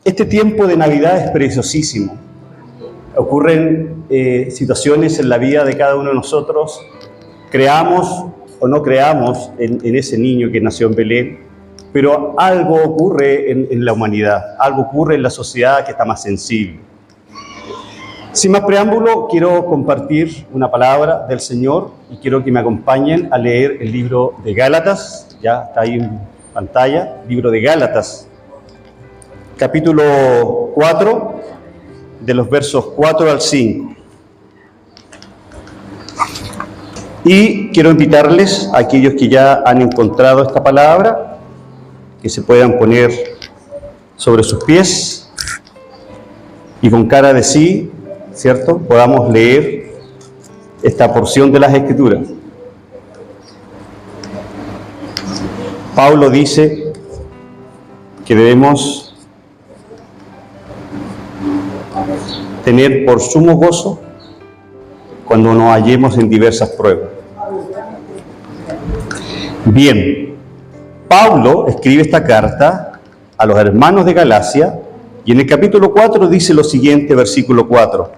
Este tiempo de Navidad es preciosísimo. Ocurren situaciones en la vida de cada uno de nosotros, creamos o no creamos en ese niño que nació en Belén, pero algo ocurre en la humanidad, algo ocurre en la sociedad que está más sensible. Sin más preámbulo, quiero compartir una palabra del Señor y quiero que me acompañen a leer el libro de Gálatas, ya está ahí en pantalla, libro de Gálatas, capítulo 4, de los versos 4 al 5. Y quiero invitarles a aquellos que ya han encontrado esta palabra, que se puedan poner sobre sus pies y con cara de sí, ¿cierto?, podamos leer esta porción de las Escrituras. Pablo dice que debemos tener por sumo gozo cuando nos hallemos en diversas pruebas. Bien, Pablo escribe esta carta a los hermanos de Galacia y en el capítulo 4 dice lo siguiente, versículo 4.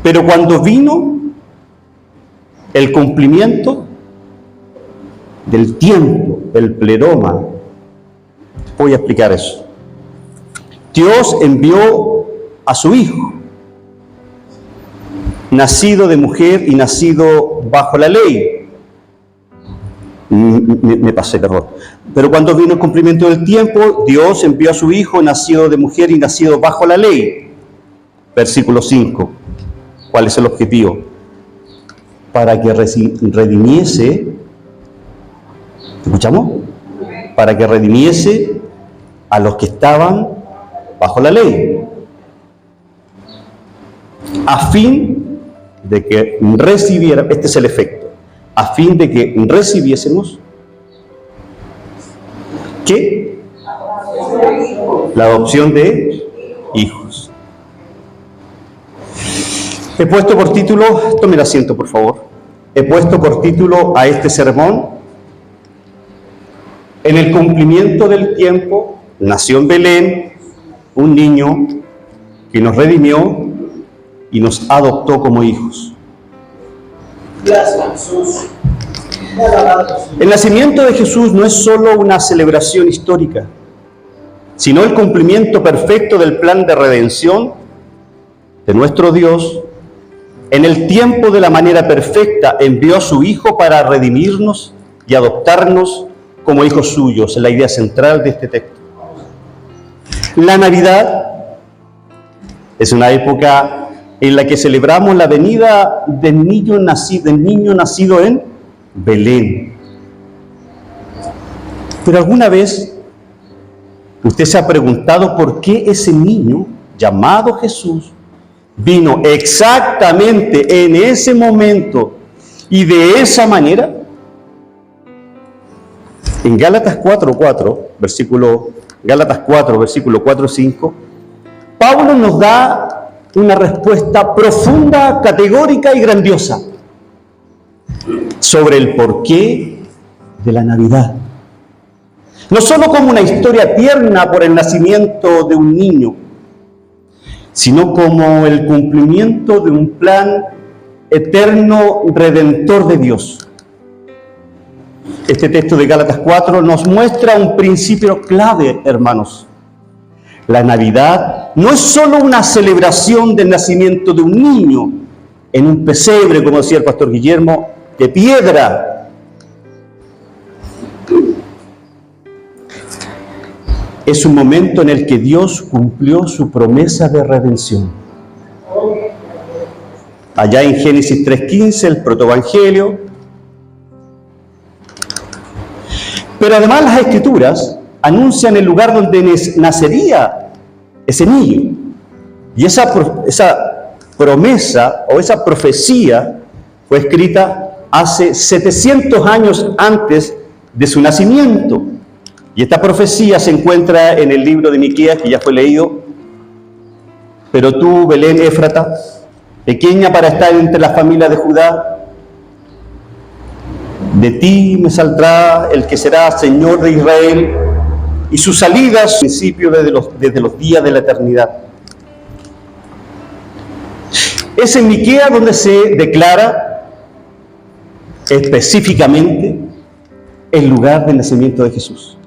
Pero cuando vino el cumplimiento del tiempo, el pleroma, voy a explicar eso. Dios envió a su Hijo, nacido de mujer y nacido bajo la ley. Me pasé, perdón. Pero cuando vino el cumplimiento del tiempo, Dios envió a su Hijo, nacido de mujer y nacido bajo la ley. Versículo 5. ¿Cuál es el objetivo? Para que redimiese, ¿escuchamos? Para que redimiese a los que estaban bajo la ley, a fin de que recibiera, este es el efecto, a fin de que recibiésemos, ¿qué? La adopción de hijos. He puesto por título, tomen asiento por favor, he puesto por título a este sermón, en el cumplimiento del tiempo, nació en Belén un niño que nos redimió y nos adoptó como hijos. Gracias, Jesús. El nacimiento de Jesús no es solo una celebración histórica, sino el cumplimiento perfecto del plan de redención de nuestro Dios. En el tiempo, de la manera perfecta, envió a su Hijo para redimirnos y adoptarnos como hijos suyos. Es la idea central de este texto. La Navidad es una época en la que celebramos la venida del niño nacido en Belén. Pero ¿alguna vez usted se ha preguntado por qué ese niño llamado Jesús vino exactamente en ese momento y de esa manera? En Gálatas 4:4, Gálatas 4, versículo 4-5, Pablo nos da una respuesta profunda, categórica y grandiosa sobre el porqué de la Navidad. No solo como una historia tierna por el nacimiento de un niño, sino como el cumplimiento de un plan eterno redentor de Dios. Este texto de Gálatas 4 nos muestra un principio clave, hermanos. La Navidad no es solo una celebración del nacimiento de un niño en un pesebre, como decía el pastor Guillermo, de piedra. Es un momento en el que Dios cumplió su promesa de redención. Allá en Génesis 3:15, el protoevangelio. Pero además las Escrituras anuncian el lugar donde nacería ese niño. Y esa promesa o esa profecía fue escrita hace 700 años antes de su nacimiento. Y esta profecía se encuentra en el libro de Miqueas, que ya fue leído. Pero tú, Belén Éfrata, pequeña para estar entre las familias de Judá, de ti me saldrá el que será Señor de Israel, y sus salidas, principio desde los días de la eternidad. Es en Miqueas donde se declara específicamente el lugar del nacimiento de Jesús.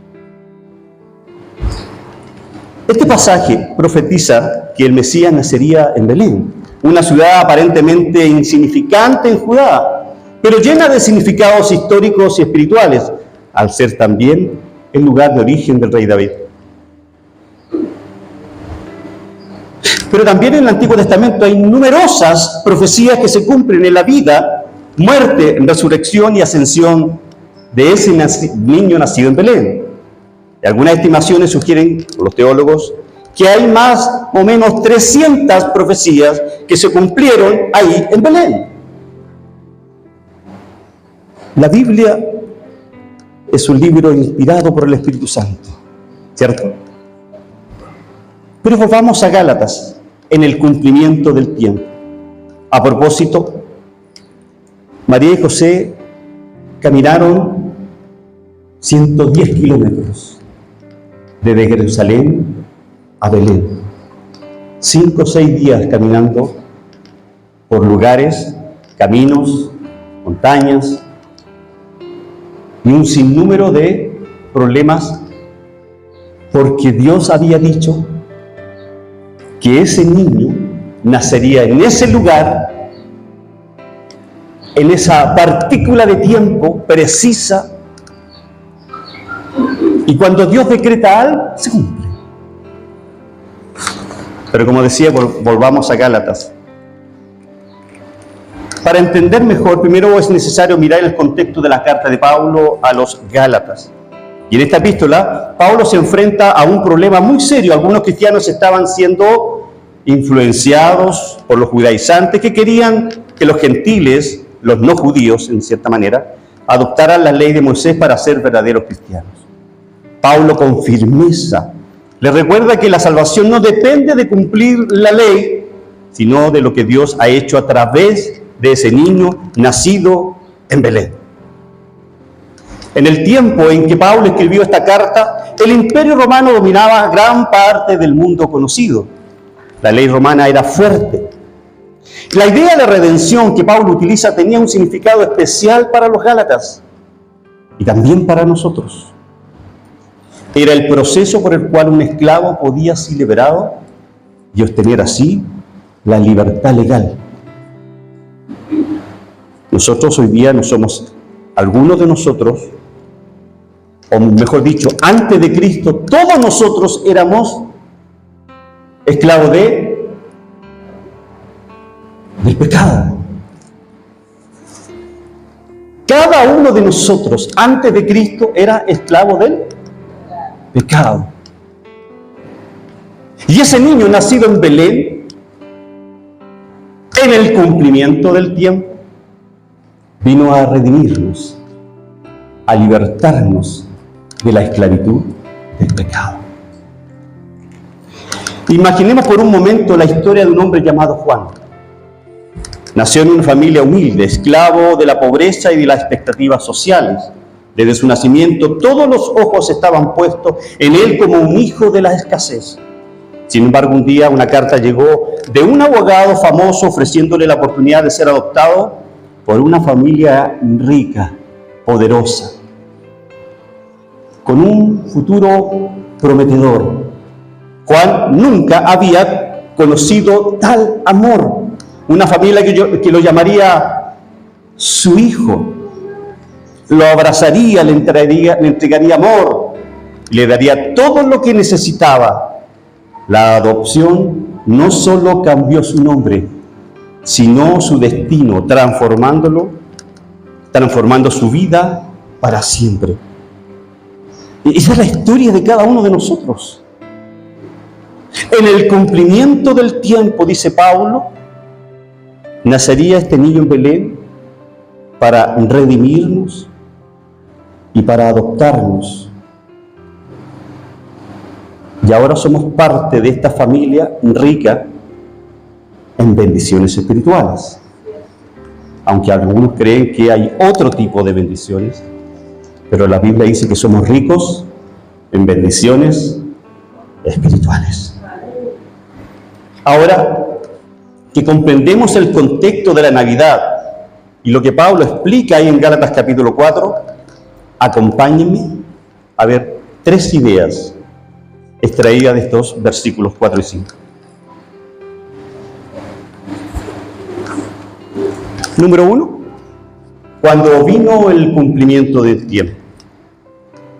Este pasaje profetiza que el Mesías nacería en Belén, una ciudad aparentemente insignificante en Judá, pero llena de significados históricos y espirituales, al ser también el lugar de origen del rey David. Pero también en el Antiguo Testamento hay numerosas profecías que se cumplen en la vida, muerte, resurrección y ascensión de ese niño nacido en Belén. Y algunas estimaciones sugieren, los teólogos, que hay más o menos 300 profecías que se cumplieron ahí en Belén. La Biblia es un libro inspirado por el Espíritu Santo, ¿cierto? Pero volvamos a Gálatas, en el cumplimiento del tiempo. A propósito, María y José caminaron 110 kilómetros desde Jerusalén a Belén. 5 o 6 días caminando por lugares, caminos, montañas y un sinnúmero de problemas, porque Dios había dicho que ese niño nacería en ese lugar, en esa partícula de tiempo precisa, y cuando Dios decreta algo, se cumple. Pero como decía, volvamos a Gálatas. Para entender mejor, primero es necesario mirar el contexto de la carta de Pablo a los Gálatas. Y en esta epístola, Pablo se enfrenta a un problema muy serio. Algunos cristianos estaban siendo influenciados por los judaizantes que querían que los gentiles, los no judíos en cierta manera, adoptaran la ley de Moisés para ser verdaderos cristianos. Pablo con firmeza les recuerda que la salvación no depende de cumplir la ley, sino de lo que Dios ha hecho a través de ese niño nacido en Belén. En el tiempo en que Pablo escribió esta carta, el Imperio Romano dominaba gran parte del mundo conocido. La ley romana era fuerte. La idea de redención que Pablo utiliza tenía un significado especial para los Gálatas y también para nosotros. Era el proceso por el cual un esclavo podía ser liberado y obtener así la libertad legal. Nosotros hoy día no somos, algunos de nosotros, o mejor dicho, antes de Cristo, todos nosotros éramos esclavos del pecado. Cada uno de nosotros, antes de Cristo, era esclavo del pecado. Y ese niño nacido en Belén, en el cumplimiento del tiempo, vino a redimirnos, a libertarnos de la esclavitud del pecado. Imaginemos por un momento la historia de un hombre llamado Juan. Nació en una familia humilde, esclavo de la pobreza y de las expectativas sociales. Desde su nacimiento, todos los ojos estaban puestos en él como un hijo de la escasez. Sin embargo, un día una carta llegó de un abogado famoso ofreciéndole la oportunidad de ser adoptado por una familia rica, poderosa, con un futuro prometedor. Juan nunca había conocido tal amor. Una familia que lo llamaría su hijo. Lo abrazaría, le entregaría amor, le daría todo lo que necesitaba. La adopción no solo cambió su nombre, sino su destino, transformando su vida para siempre. Y esa es la historia de cada uno de nosotros. En el cumplimiento del tiempo, dice Pablo, nacería este niño en Belén para redimirnos y para adoptarnos. Y ahora somos parte de esta familia rica en bendiciones espirituales. Aunque algunos creen que hay otro tipo de bendiciones, pero la Biblia dice que somos ricos en bendiciones espirituales. Ahora que comprendemos el contexto de la Navidad y lo que Pablo explica ahí en Gálatas capítulo 4, acompáñenme a ver 3 ideas extraídas de estos versículos 4 y 5. Número 1, cuando vino el cumplimiento del tiempo.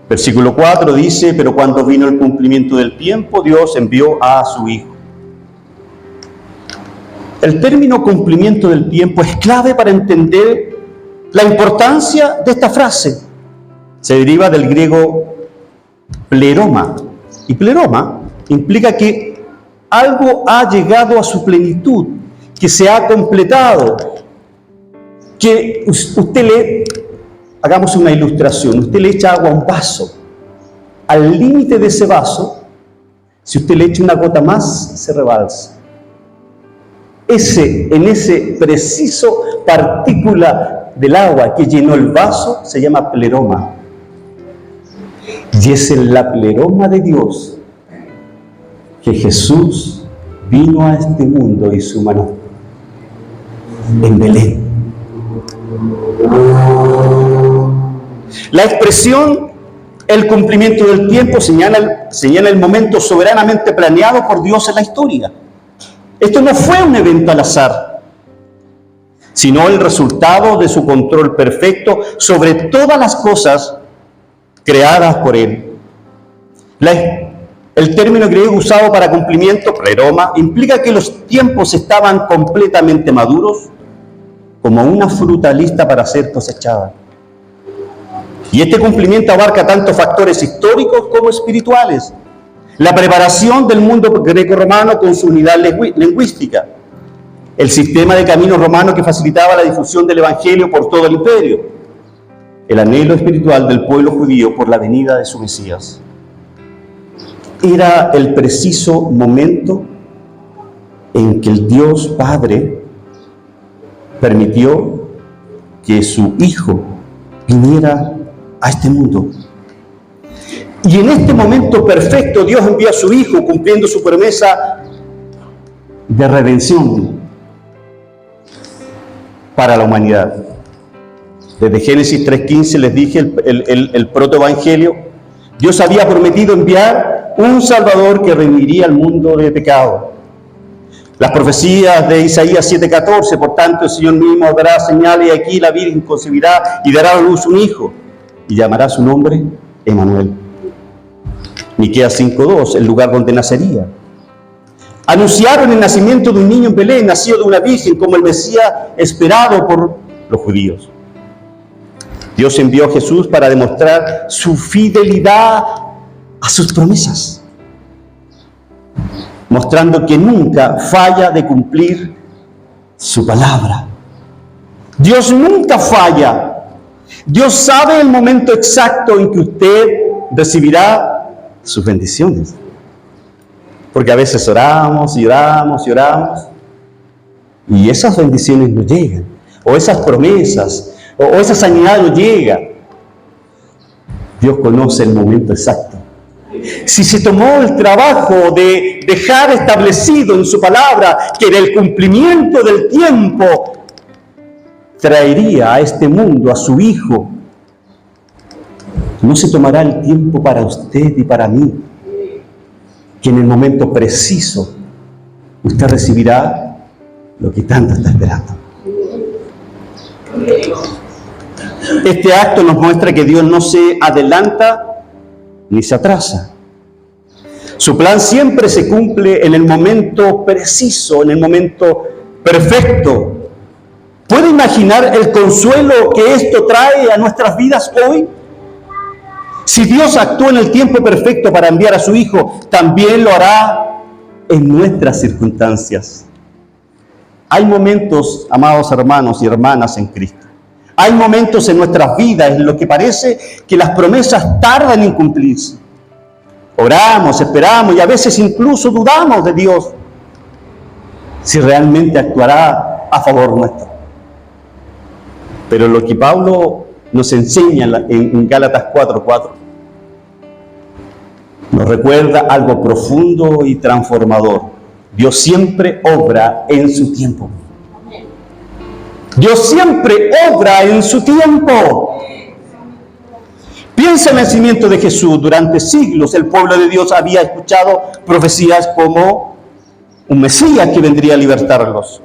Versículo 4 dice, pero cuando vino el cumplimiento del tiempo, Dios envió a su Hijo. El término cumplimiento del tiempo es clave para entender la importancia de esta frase. Se deriva del griego pleroma. Y pleroma implica que algo ha llegado a su plenitud, que se ha completado. Que usted hagamos una ilustración, usted le echa agua a un vaso. Al límite de ese vaso, si usted le echa una gota más, se rebalsa. En ese preciso partícula del agua que llenó el vaso, se llama pleroma. Y es en la pleroma de Dios que Jesús vino a este mundo y se humanó en Belén. La expresión el cumplimiento del tiempo señala el momento soberanamente planeado por Dios en la historia. Esto no fue un evento al azar, sino el resultado de su control perfecto sobre todas las cosas creadas por Él. El término griego usado para cumplimiento, pleroma, implica que los tiempos estaban completamente maduros, como una fruta lista para ser cosechada. Y este cumplimiento abarca tanto factores históricos como espirituales. La preparación del mundo greco-romano con su unidad lingüística. El sistema de caminos romano que facilitaba la difusión del Evangelio por todo el imperio. El anhelo espiritual del pueblo judío por la venida de su Mesías. Era el preciso momento en que el Dios Padre permitió que su Hijo viniera a este mundo. Y en este momento perfecto Dios envía a su Hijo cumpliendo su promesa de redención para la humanidad. Desde Génesis 3:15 les dije el protoevangelio. Dios había prometido enviar un Salvador que redimiría al mundo de pecado. Las profecías de Isaías 7:14, por tanto el Señor mismo dará señales y aquí la Virgen concebirá y dará a luz un hijo y llamará su nombre Emmanuel. Miqueas 5:2, el lugar donde nacería. Anunciaron el nacimiento de un niño en Belén, nacido de una virgen, como el Mesías esperado por los judíos. Dios envió a Jesús para demostrar su fidelidad a sus promesas, mostrando que nunca falla de cumplir su palabra. Dios nunca falla. Dios sabe el momento exacto en que usted recibirá sus bendiciones. Porque a veces oramos y oramos y oramos y esas bendiciones no llegan, o esas promesas, o esa sanidad no llega. Dios conoce el momento exacto. Si se tomó el trabajo de dejar establecido en su palabra que en el cumplimiento del tiempo traería a este mundo a su Hijo, no se tomará el tiempo para usted y para mí, que en el momento preciso usted recibirá lo que tanto está esperando. Este acto nos muestra que Dios no se adelanta ni se atrasa. Su plan siempre se cumple en el momento preciso, en el momento perfecto. ¿Puede imaginar el consuelo que esto trae a nuestras vidas hoy? Si Dios actuó en el tiempo perfecto para enviar a su Hijo, también lo hará en nuestras circunstancias. Hay momentos, amados hermanos y hermanas en Cristo, hay momentos en nuestras vidas en los que parece que las promesas tardan en cumplirse. Oramos, esperamos y a veces incluso dudamos de Dios si realmente actuará a favor nuestro. Pero lo que Pablo nos enseña en Gálatas 4:4 nos recuerda algo profundo y transformador. Dios siempre obra en su tiempo. Dios siempre obra en su tiempo. Piensa en el nacimiento de Jesús. Durante siglos el pueblo de Dios había escuchado profecías como un Mesías que vendría a libertarlos.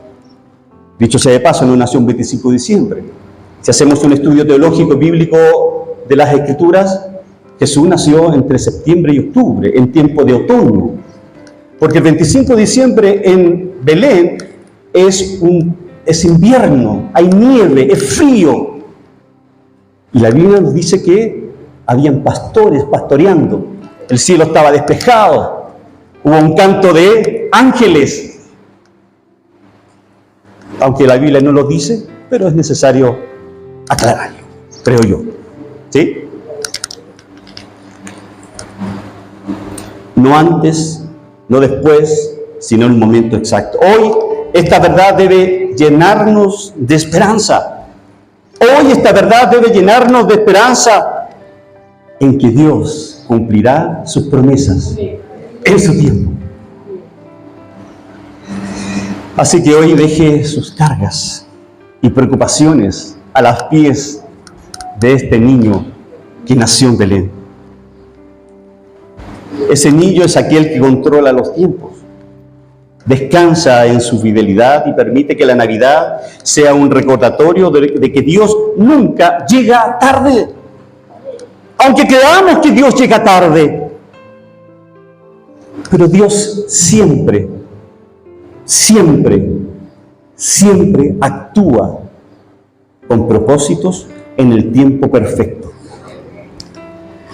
Dicho sea de paso, no nació un 25 de diciembre. Si hacemos un estudio teológico bíblico de las Escrituras, Jesús nació entre septiembre y octubre, en tiempo de otoño. Porque el 25 de diciembre en Belén es invierno, hay nieve, es frío. Y la Biblia nos dice que habían pastores pastoreando. El cielo estaba despejado. Hubo un canto de ángeles. Aunque la Biblia no lo dice, pero es necesario aclararlo, creo yo. ¿Sí? No antes, no después, sino en el momento exacto. Hoy esta verdad debe llenarnos de esperanza. Hoy esta verdad debe llenarnos de esperanza en que Dios cumplirá sus promesas en su tiempo. Así que hoy deje sus cargas y preocupaciones a los pies de este niño que nació en Belén. Ese niño es aquel que controla los tiempos, descansa en su fidelidad y permite que la Navidad sea un recordatorio de que Dios nunca llega tarde. Aunque creamos que Dios llega tarde, pero Dios siempre actúa con propósitos en el tiempo perfecto.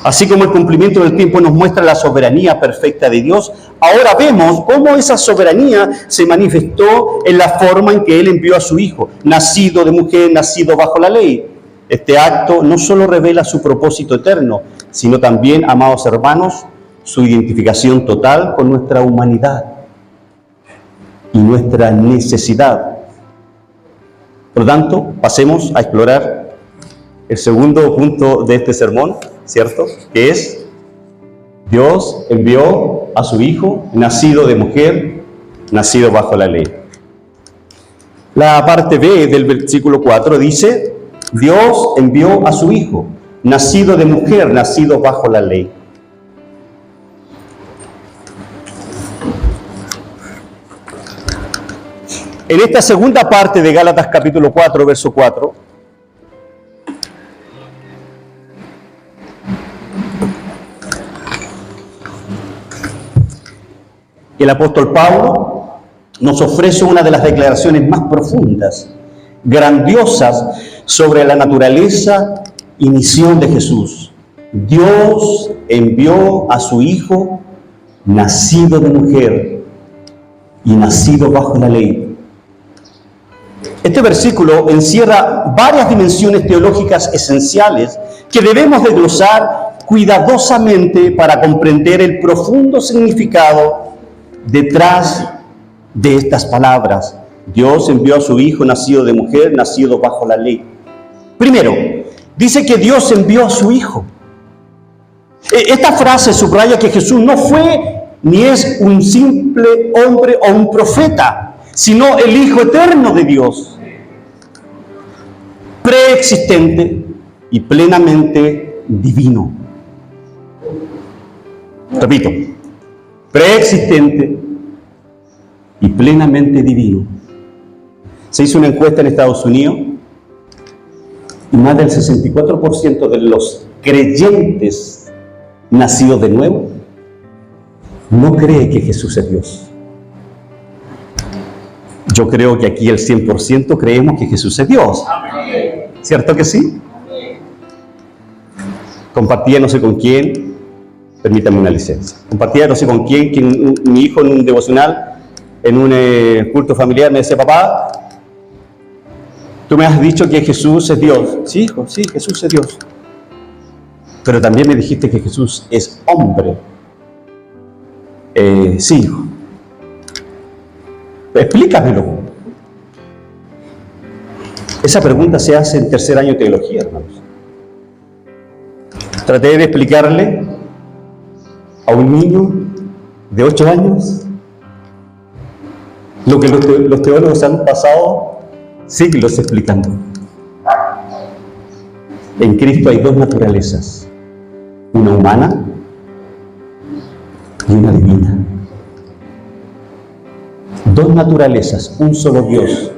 Así como el cumplimiento del tiempo nos muestra la soberanía perfecta de Dios, ahora vemos cómo esa soberanía se manifestó en la forma en que Él envió a su Hijo, nacido de mujer, nacido bajo la ley. Este acto no solo revela su propósito eterno, sino también, amados hermanos, su identificación total con nuestra humanidad y nuestra necesidad. Por lo tanto, pasemos a explorar el segundo punto de este sermón, ¿cierto? Que es: Dios envió a su Hijo, nacido de mujer, nacido bajo la ley. La parte B del versículo 4 dice: Dios envió a su Hijo, nacido de mujer, nacido bajo la ley. En esta segunda parte de Gálatas capítulo 4, verso 4, el apóstol Pablo nos ofrece una de las declaraciones más profundas, grandiosas, sobre la naturaleza y misión de Jesús. Dios envió a su Hijo, nacido de mujer y nacido bajo la ley. Este versículo encierra varias dimensiones teológicas esenciales que debemos desglosar cuidadosamente para comprender el profundo significado detrás de estas palabras. Dios envió a su Hijo, nacido de mujer, nacido bajo la ley. Primero, dice que Dios envió a su Hijo. Esta frase subraya que Jesús no fue ni es un simple hombre o un profeta, sino el Hijo eterno de Dios, preexistente y plenamente divino. Repito, preexistente y plenamente divino. Se hizo una encuesta en Estados Unidos y más del 64% de los creyentes nacidos de nuevo no cree que Jesús es Dios. Yo creo que aquí el 100% creemos que Jesús es Dios. ¿Cierto que sí? Compartía no sé con quién, permítame una licencia. Compartía no sé con quién, mi hijo en un devocional, en un culto familiar, me decía: papá, tú me has dicho que Jesús es Dios. Sí, hijo, sí, Jesús es Dios. Pero también me dijiste que Jesús es hombre. Sí, hijo. Explícamelo. Esa pregunta se hace en tercer año de teología, hermanos. Traté de explicarle a un niño de 8 años? Lo que los teólogos han pasado siglos explicando. En Cristo hay dos naturalezas, una humana y una divina. Dos naturalezas, un solo Dios,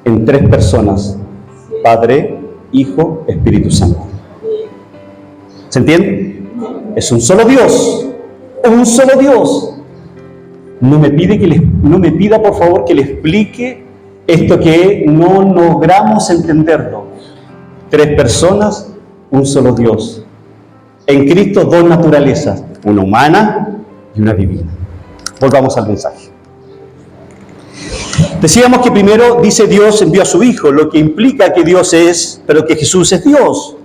en 3 personas, Padre, Hijo, Espíritu Santo. ¿Se entiende? Es un solo Dios, un solo Dios. No me pida por favor que le explique esto que no logramos entenderlo. 3 personas, un solo Dios. En Cristo 2 naturalezas, una humana y una divina. Volvamos al mensaje. Decíamos que primero dice Dios envió a su Hijo, lo que implica que Dios es, pero que Jesús es Dios.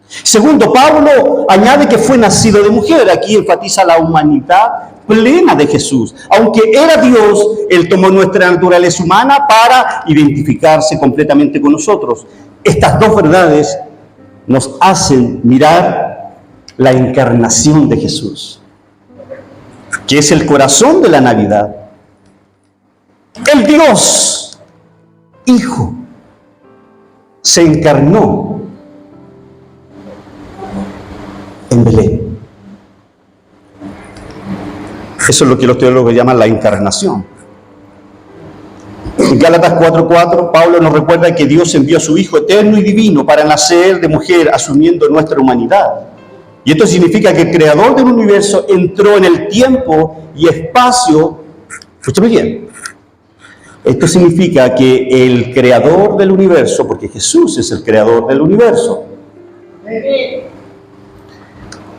Segundo, Pablo añade que fue nacido de mujer. Aquí enfatiza la humanidad plena de Jesús. Aunque era Dios, Él tomó nuestra naturaleza humana para identificarse completamente con nosotros. Estas dos verdades nos hacen mirar la encarnación de Jesús, que es el corazón de la Navidad. El Dios Hijo se encarnó en Belén. Eso es lo que los teólogos llaman la encarnación. En Gálatas 4:4, Pablo nos recuerda que Dios envió a su Hijo eterno y divino para nacer de mujer, asumiendo nuestra humanidad. Y esto significa que el Creador del universo entró en el tiempo y espacio. Escúchame bien. Esto significa que el Creador del universo, porque Jesús es el Creador del universo.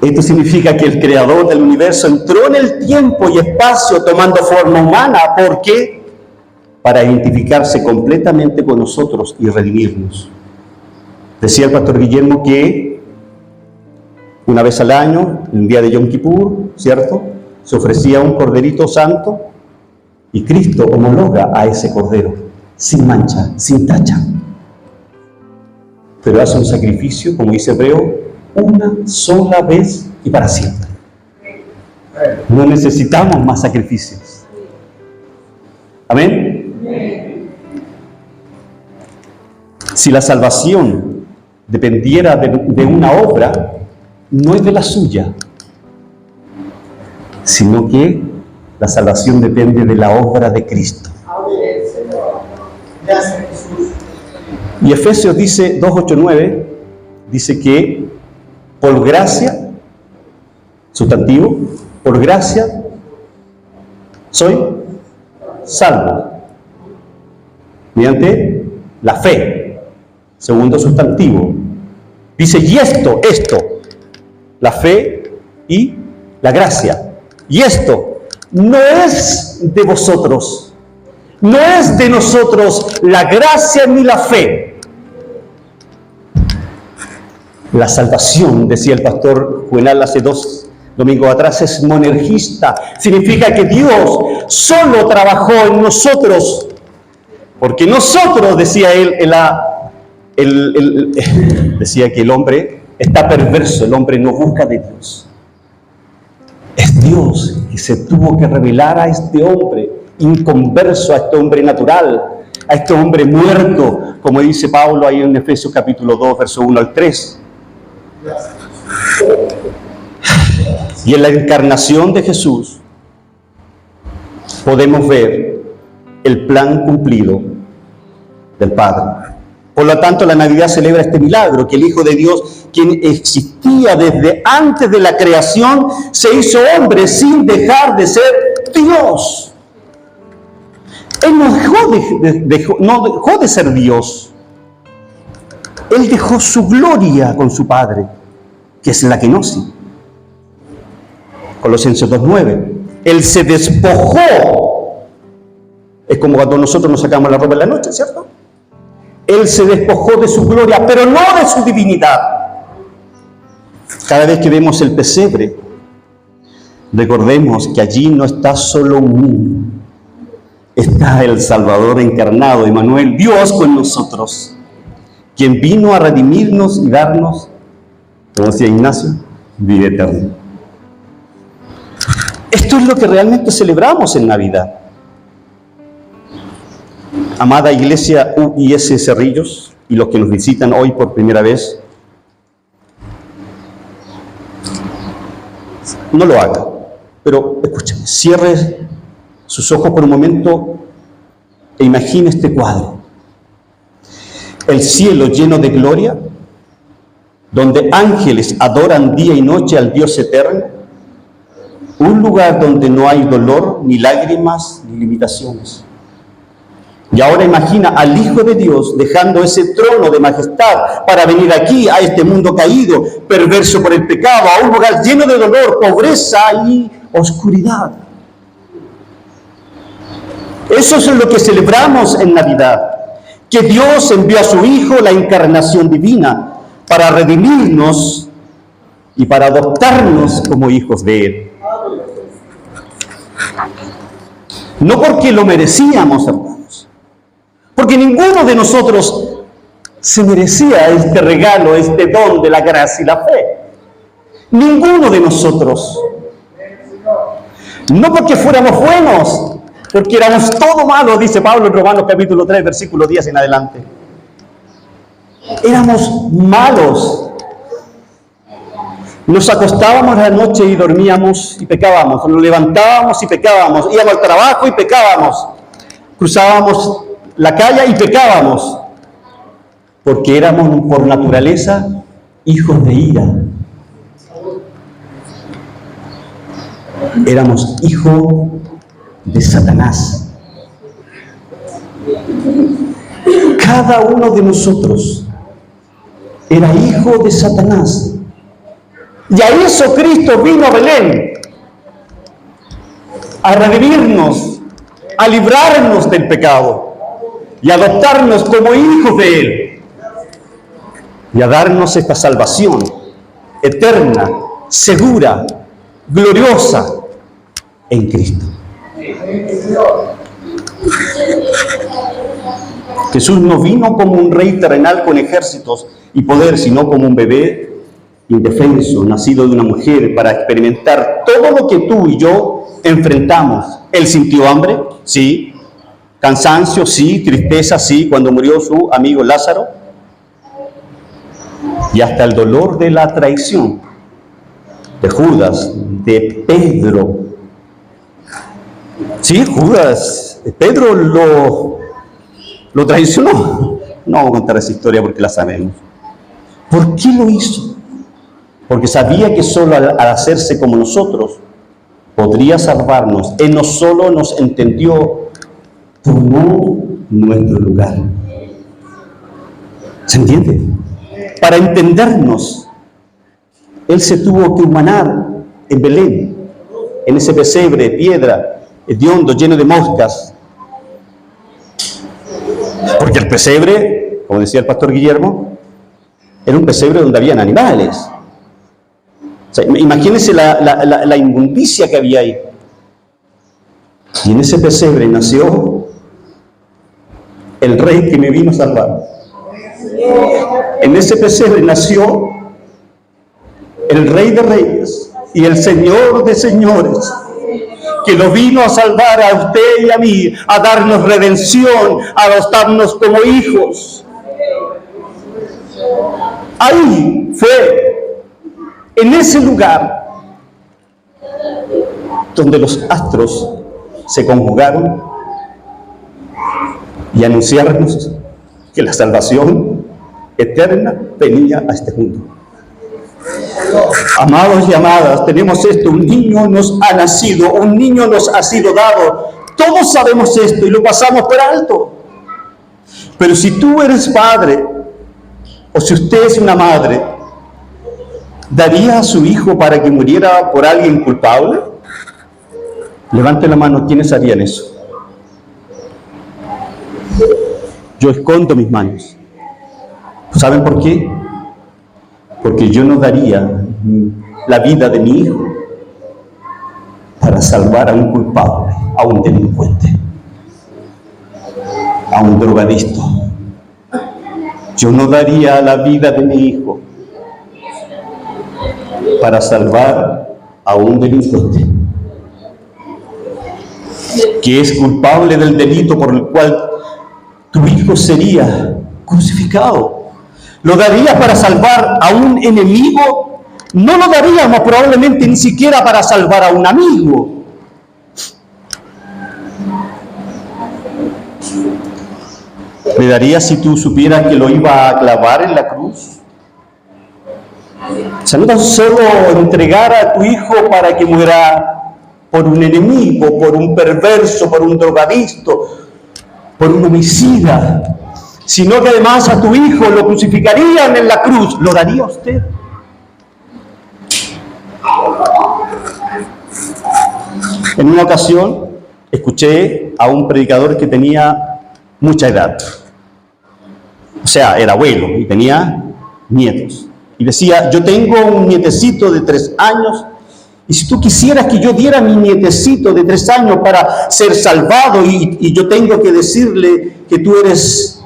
Esto significa que el Creador del universo entró en el tiempo y espacio tomando forma humana. ¿Por qué? Para identificarse completamente con nosotros y redimirnos. Decía el pastor Guillermo que una vez al año, el día de Yom Kippur, ¿cierto?, se ofrecía un corderito santo y Cristo homologa a ese cordero, sin mancha, sin tacha. Pero hace un sacrificio, como dice Hebreo, una sola vez y para siempre. No necesitamos más sacrificios. ¿Amén? Si la salvación dependiera de una obra, no es de la suya, sino que la salvación depende de la obra de Cristo. Y Efesios dice, 2:8-9, dice que por gracia, sustantivo, por gracia soy salvo, mediante la fe, segundo sustantivo. Dice, y esto, la fe y la gracia. Y esto no es de vosotros, no es de nosotros la gracia ni la fe. La salvación, decía el pastor Juvenal hace 2 domingos atrás, es monergista. Significa que Dios solo trabajó en nosotros, porque nosotros, decía él, decía que el hombre está perverso, el hombre no busca de Dios. Es Dios que se tuvo que revelar a este hombre inconverso, a este hombre natural, a este hombre muerto, como dice Pablo ahí en Efesios capítulo 2, verso 1-3. Y en la encarnación de Jesús podemos ver el plan cumplido del Padre. Por lo tanto, la Navidad celebra este milagro, que el Hijo de Dios, quien existía desde antes de la creación, se hizo hombre sin dejar de ser Dios. Él no dejó de ser Dios. Él dejó su gloria con su Padre, que es la kenosis. Colosenses 2:9. Él se despojó. Es como cuando nosotros nos sacamos la ropa en la noche, ¿cierto? Él se despojó de su gloria, pero no de su divinidad. Cada vez que vemos el pesebre, recordemos que allí no está solo un niño. Está el Salvador encarnado, Emmanuel, Dios con nosotros, quien vino a redimirnos y darnos, como decía Ignacio, vida eterna. Esto es lo que realmente celebramos en Navidad. Amada Iglesia UIS Cerrillos y los que nos visitan hoy por primera vez, no lo haga, pero escúchame, cierre sus ojos por un momento e imagine este cuadro. El cielo lleno de gloria, donde ángeles adoran día y noche al Dios eterno, un lugar donde no hay dolor, ni lágrimas, ni limitaciones. Y ahora imagina al Hijo de Dios dejando ese trono de majestad para venir aquí, a este mundo caído, perverso por el pecado, a un lugar lleno de dolor, pobreza y oscuridad. Eso es lo que celebramos en Navidad, que Dios envió a su Hijo, la encarnación divina, para redimirnos y para adoptarnos como hijos de Él. No porque lo merecíamos, hermanos, porque ninguno de nosotros se merecía este regalo, este don de la gracia y la fe. Ninguno de nosotros. No porque fuéramos buenos, porque éramos todo malos, dice Pablo en Romanos capítulo 3, versículo 10 en adelante. Éramos malos. Nos acostábamos a la noche y dormíamos y pecábamos. Nos levantábamos y pecábamos. Íbamos al trabajo y pecábamos. Cruzábamos la calle y pecábamos. Porque éramos por naturaleza hijos de ira. Éramos hijos de Satanás. Cada uno de nosotros era hijo de Satanás. Y a eso Cristo vino a Belén, a redimirnos, a librarnos del pecado y a adoptarnos como hijos de Él y a darnos esta salvación eterna, segura, gloriosa en Cristo. Jesús no vino como un rey terrenal con ejércitos y poder, sino como un bebé indefenso, nacido de una mujer, para experimentar todo lo que tú y yo enfrentamos. Él sintió hambre, sí. Cansancio, sí. Tristeza, sí, cuando murió su amigo Lázaro. Y hasta el dolor de la traición de Judas, de Pedro. Sí, Judas, Pedro lo traicionó. No vamos a contar esa historia porque la sabemos. ¿Por qué lo hizo? Porque sabía que solo al hacerse como nosotros podría salvarnos. Él no solo nos entendió, tomó nuestro lugar. ¿Se entiende? Para entendernos, Él se tuvo que humanar en Belén, en ese pesebre de piedra, hediondo, lleno de moscas. Porque el pesebre, como decía el pastor Guillermo, era un pesebre donde habían animales. O sea, imagínense la inmundicia que había ahí. Y en ese pesebre nació el rey que me vino a salvar. En ese pesebre nació el Rey de Reyes y el Señor de Señores, que lo vino a salvar a usted y a mí, a darnos redención, a adoptarnos como hijos. Ahí fue, en ese lugar, donde los astros se conjugaron y anunciarnos que la salvación eterna venía a este mundo. Amados y amadas, tenemos esto, un niño nos ha nacido, un niño nos ha sido dado. Todos sabemos esto y lo pasamos por alto. Pero si tú eres padre, o si usted es una madre, ¿daría a su hijo para que muriera por alguien culpable? Levante la mano, ¿quiénes harían eso? Yo escondo mis manos. ¿Saben por qué? Porque yo no daría la vida de mi hijo para salvar a un culpable, a un delincuente, a un drogadicto. Yo no daría la vida de mi hijo para salvar a un delincuente que es culpable del delito por el cual tu hijo sería crucificado. ¿Lo darías para salvar a un enemigo? No lo daríamos probablemente ni siquiera para salvar a un amigo. ¿Le darías si tú supieras que lo iba a clavar en la cruz? O sea, no tan solo entregar a tu hijo para que muera por un enemigo, por un perverso, por un drogadicto, por un homicida, sino que además a tu hijo lo crucificarían en la cruz. ¿Lo daría usted? En una ocasión escuché a un predicador que tenía mucha edad. O sea, era abuelo y tenía nietos. Y decía, yo tengo un nietecito de 3 años, y si tú quisieras que yo diera a mi nietecito de 3 años para ser salvado, y yo tengo que decirle que tú eres,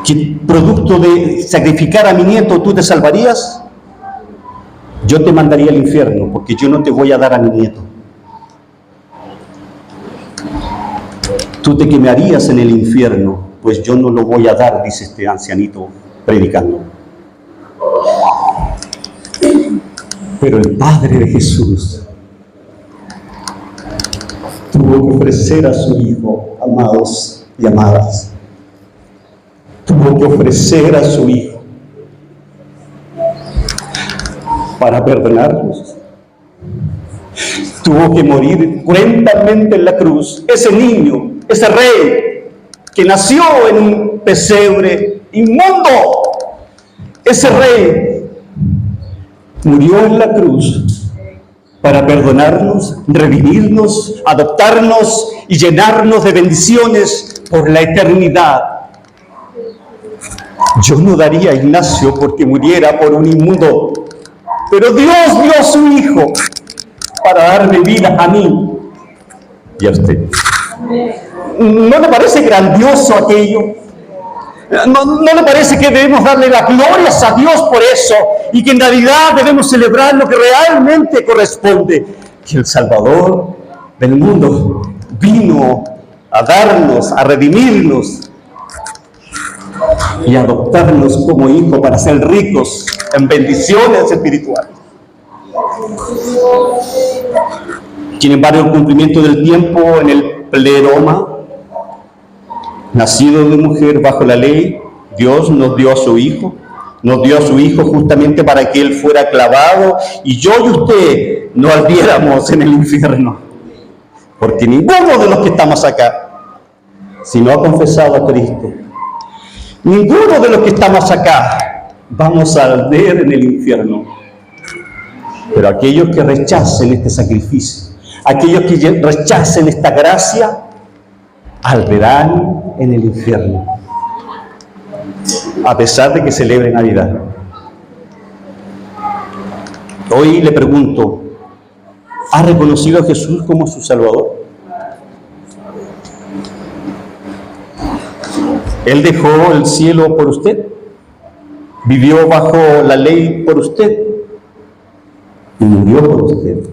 que producto de sacrificar a mi nieto, tú te salvarías, yo te mandaría al infierno, porque yo no te voy a dar a mi nieto. Tú te quemarías en el infierno, pues yo no lo voy a dar, dice este ancianito predicando. Pero el Padre de Jesús tuvo que ofrecer a su Hijo, amados y amadas. Tuvo que ofrecer a su Hijo para perdonarnos. Tuvo que morir cruentamente en la cruz. Ese niño, ese rey que nació en un pesebre inmundo, ese rey murió en la cruz para perdonarnos, redimirnos, adoptarnos y llenarnos de bendiciones por la eternidad. Yo no daría a Ignacio porque muriera por un inmundo, pero Dios dio a su Hijo para darme vida a mí y a usted. ¿No le parece grandioso aquello? ¿No le parece que debemos darle las glorias a Dios por eso? Y que en Navidad debemos celebrar lo que realmente corresponde. Que el Salvador del mundo vino a darnos, a redimirnos y a adoptarnos como hijos para ser ricos en bendiciones espirituales. Sin embargo, el cumplimiento del tiempo en el pleroma, nacido de mujer bajo la ley, Dios nos dio a su Hijo justamente para que Él fuera clavado y yo y usted no ardiéramos en el infierno. Porque ninguno de los que estamos acá, si no ha confesado a Cristo, ninguno de los que estamos acá vamos a arder en el infierno. Pero aquellos que rechacen este sacrificio, aquellos que rechacen esta gracia, arderán en el infierno, a pesar de que celebre Navidad. Hoy le pregunto, ¿ha reconocido a Jesús como su Salvador? Él dejó el cielo por usted, vivió bajo la ley por usted y murió por usted.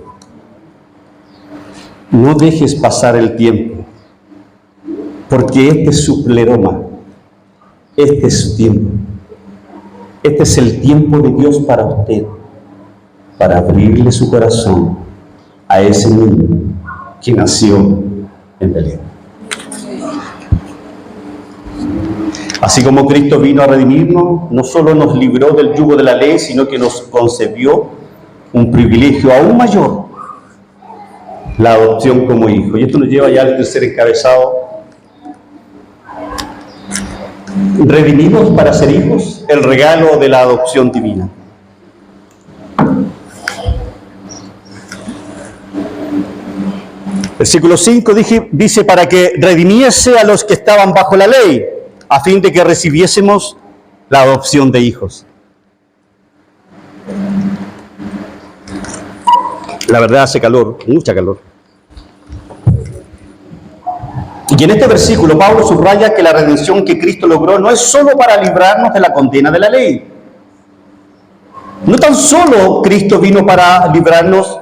No dejes pasar el tiempo, porque este es su pleroma, este es su tiempo, este es el tiempo de Dios para usted, para abrirle su corazón a ese niño que nació en Belén. Así como Cristo vino a redimirnos, no solo nos libró del yugo de la ley, sino que nos concedió un privilegio aún mayor, la adopción como hijo. Y esto nos lleva ya al tercer encabezado. Redimidos para ser hijos, el regalo de la adopción divina. Versículo 5 dice, para que redimiese a los que estaban bajo la ley, a fin de que recibiésemos la adopción de hijos. La verdad hace calor, mucha calor. Y en este versículo Pablo subraya que la redención que Cristo logró no es solo para librarnos de la condena de la ley. No tan solo Cristo vino para librarnos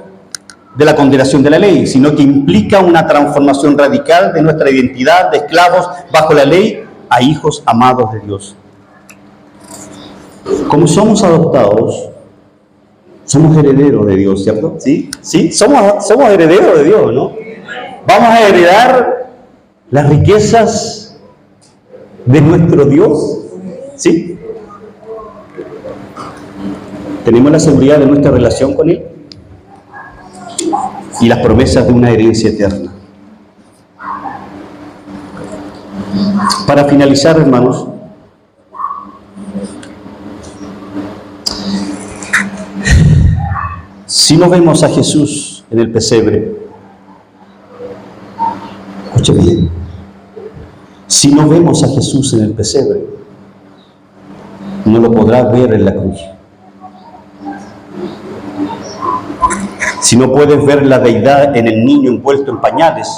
de la condenación de la ley, sino que implica una transformación radical de nuestra identidad de esclavos bajo la ley a hijos amados de Dios. Como somos adoptados, somos herederos de Dios, ¿cierto? ¿Sí? ¿Sí? Somos herederos de Dios, ¿no? Vamos a heredar las riquezas de nuestro Dios, ¿sí? Tenemos la seguridad de nuestra relación con Él y las promesas de una herencia eterna. Para finalizar, hermanos, si no vemos a Jesús en el pesebre, escuche bien, si no vemos a Jesús en el pesebre, no lo podrás ver en la cruz. Si no puedes ver la deidad en el niño envuelto en pañales,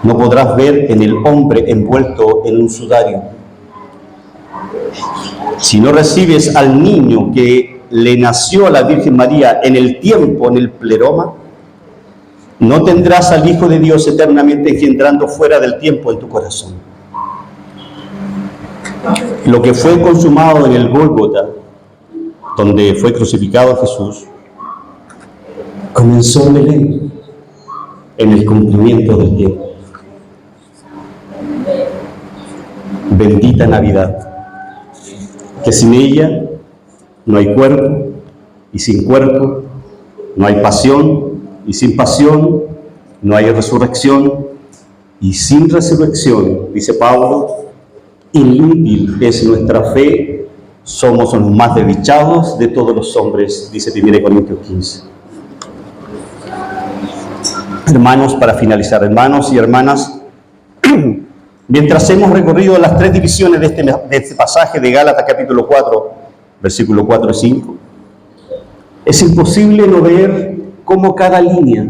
no podrás ver en el hombre envuelto en un sudario. Si no recibes al niño que le nació a la Virgen María en el tiempo, en el pleroma, no tendrás al Hijo de Dios eternamente engendrando fuera del tiempo en tu corazón. Lo que fue consumado en el Gólgota, donde fue crucificado Jesús, comenzó en Belén, en el cumplimiento del tiempo. Bendita Navidad, que sin ella no hay cuerpo, y sin cuerpo no hay pasión, y sin pasión no hay resurrección, y sin resurrección, dice Pablo, inútil es nuestra fe, somos los más desdichados de todos los hombres, dice 1 Corintios 15. Hermanos, para finalizar, hermanos y hermanas, mientras hemos recorrido las tres divisiones de este pasaje de Gálatas capítulo 4, versículo 4 y 5, es imposible no ver cómo cada línea,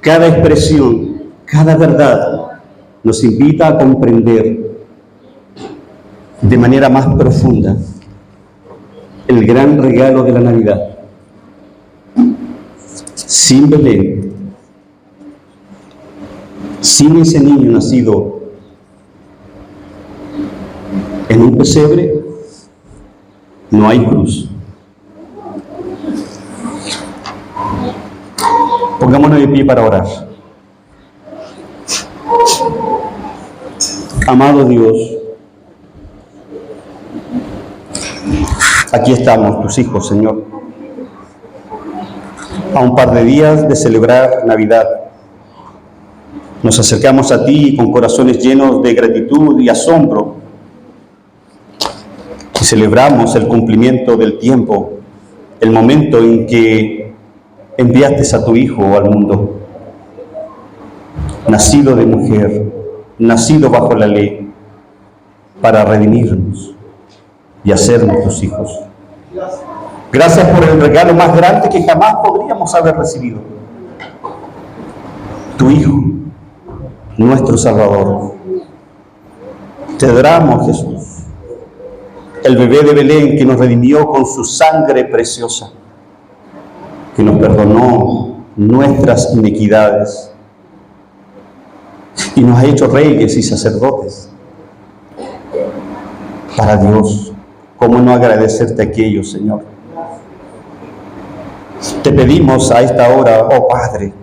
cada expresión, cada verdad nos invita a comprender de manera más profunda el gran regalo de la Navidad. Sin Belén, sin ese niño nacido en un pesebre, no hay cruz. Pongámonos de pie para orar. Amado Dios, aquí estamos, tus hijos, Señor, a un par de días de celebrar Navidad. Nos acercamos a ti con corazones llenos de gratitud y asombro y celebramos el cumplimiento del tiempo, el momento en que enviaste a tu Hijo al mundo, nacido de mujer, nacido bajo la ley, para redimirnos y hacernos tus hijos. Gracias por el regalo más grande que jamás podríamos haber recibido, tu Hijo, nuestro Salvador. Te adoramos, Jesús, el bebé de Belén que nos redimió con su sangre preciosa, que nos perdonó nuestras iniquidades y nos ha hecho reyes y sacerdotes. Para Dios, ¿cómo no agradecerte aquello, Señor? Te pedimos a esta hora, oh Padre,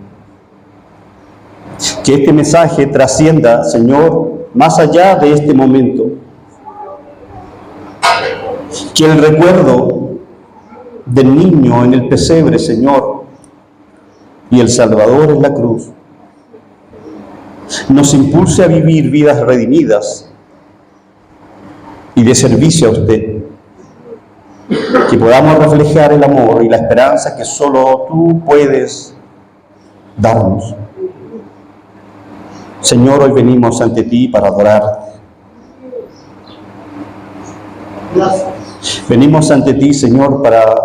que este mensaje trascienda, Señor, más allá de este momento. Que el recuerdo del niño en el pesebre, Señor, y el Salvador en la cruz, nos impulse a vivir vidas redimidas y de servicio a usted. Que podamos reflejar el amor y la esperanza que solo tú puedes darnos. Señor, hoy venimos ante ti para adorarte. Venimos ante ti, Señor, para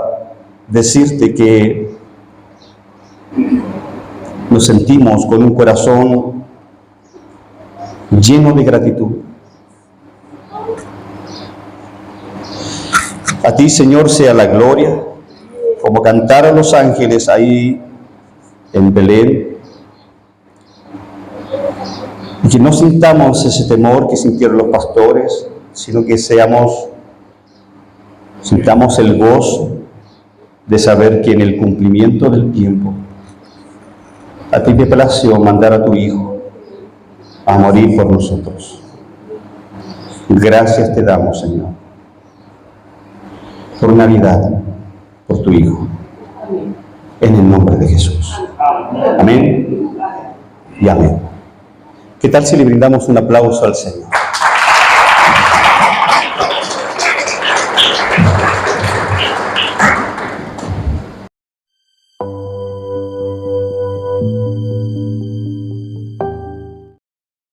decirte que nos sentimos con un corazón lleno de gratitud. A ti, Señor, sea la gloria, como cantaron los ángeles ahí en Belén. Y que no sintamos ese temor que sintieron los pastores, sino que sintamos el gozo de saber que en el cumplimiento del tiempo a ti te plació mandar a tu Hijo a morir por nosotros. Gracias te damos, Señor, por Navidad, por tu Hijo, en el nombre de Jesús. Amén y amén. ¿Qué tal si le brindamos un aplauso al Señor?